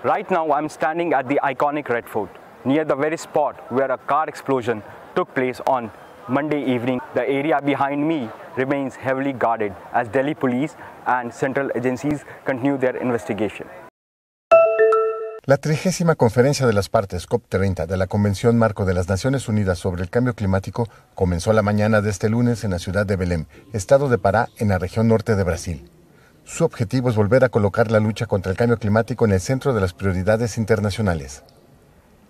Right now I'm standing at the iconic Red Fort, near the very spot where a car explosion took place on Monday evening. The area behind me remains heavily guarded as Delhi police and central agencies continue their investigation. La 30ª Conferencia de las Partes, COP30, de la Convención Marco de las Naciones Unidas sobre el Cambio Climático comenzó la mañana de este lunes en la ciudad de Belem, estado de Pará, en la región norte de Brasil. Su objetivo es volver a colocar la lucha contra el cambio climático en el centro de las prioridades internacionales.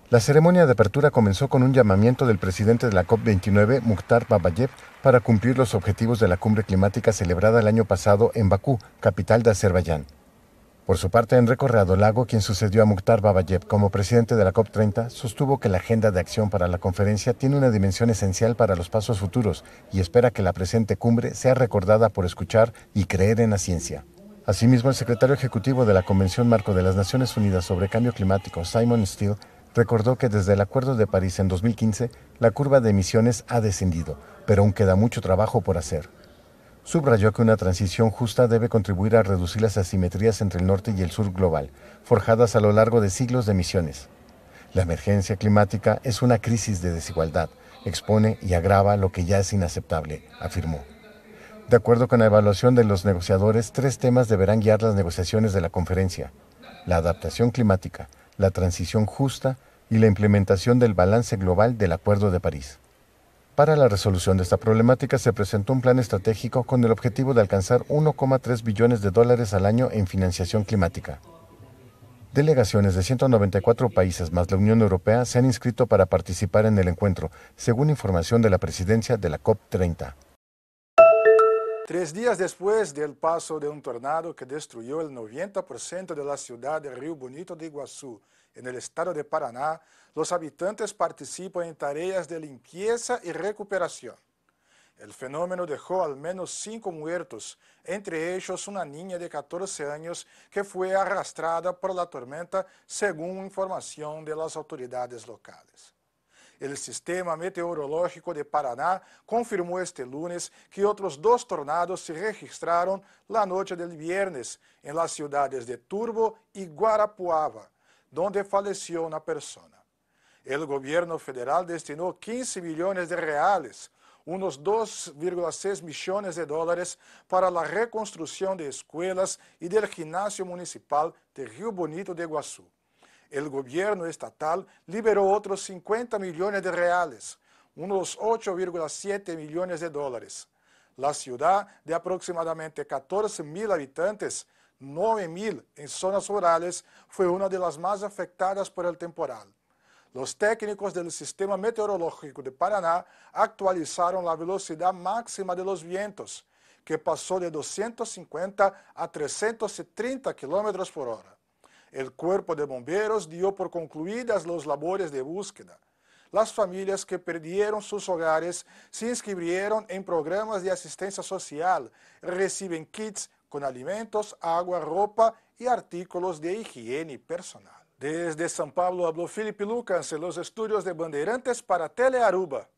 La ceremonia de apertura comenzó con un llamamiento del presidente de la COP29, Mukhtar Babayev, para cumplir los objetivos de la cumbre climática celebrada el año pasado en Bakú, capital de Azerbaiyán. Por su parte, Enrico Lago, quien sucedió a Mukhtar Babayev como presidente de la COP30, sostuvo que la agenda de acción para la conferencia tiene una dimensión esencial para los pasos futuros y espera que la presente cumbre sea recordada por escuchar y creer en la ciencia. Asimismo, el secretario ejecutivo de la Convención Marco de las Naciones Unidas sobre Cambio Climático, Simon Steele, recordó que desde el Acuerdo de París en 2015, la curva de emisiones ha descendido, pero aún queda mucho trabajo por hacer. Subrayó que una transición justa debe contribuir a reducir las asimetrías entre el norte y el sur global, forjadas a lo largo de siglos de emisiones. La emergencia climática es una crisis de desigualdad, expone y agrava lo que ya es inaceptable, afirmó. De acuerdo con la evaluación de los negociadores, 3 temas deberán guiar las negociaciones de la conferencia: la adaptación climática, la transición justa y la implementación del balance global del Acuerdo de París. Para la resolución de esta problemática se presentó un plan estratégico con el objetivo de alcanzar $1,3 billones al año en financiación climática. Delegaciones de 194 países más la Unión Europea se han inscrito para participar en el encuentro, según información de la presidencia de la COP30. 3 días después del paso de un tornado que destruyó el 90% de la ciudad de Rio Bonito de Iguazú, en el estado de Paraná, los habitantes participan en tareas de limpieza y recuperación. El fenómeno dejó al menos 5 muertos, entre ellos una niña de 14 años que fue arrastrada por la tormenta, según información de las autoridades locales. El sistema meteorológico de Paraná confirmó este lunes que otros 2 tornados se registraron la noche del viernes en las ciudades de Turbo y Guarapuava, donde falleció una persona. El gobierno federal destinó 15 millones de reales, unos 2,6 millones de dólares, para la reconstrucción de escuelas y del gimnasio municipal de Rio Bonito de Iguazú. El gobierno estatal liberó otros 50 millones de reales, unos 8,7 millones de dólares. La ciudad, de aproximadamente 14.000 habitantes, 9.000 en zonas rurales, fue una de las más afectadas por el temporal. Los técnicos del Sistema Meteorológico de Paraná actualizaron la velocidad máxima de los vientos, que pasó de 250 a 330 km por hora. El cuerpo de bomberos dio por concluidas las labores de búsqueda. Las familias que perdieron sus hogares se inscribieron en programas de asistencia social, reciben kits con alimentos, agua, ropa y artículos de higiene personal. Desde São Paulo habló Felipe Lucas en los estudios de Bandeirantes para Telearuba.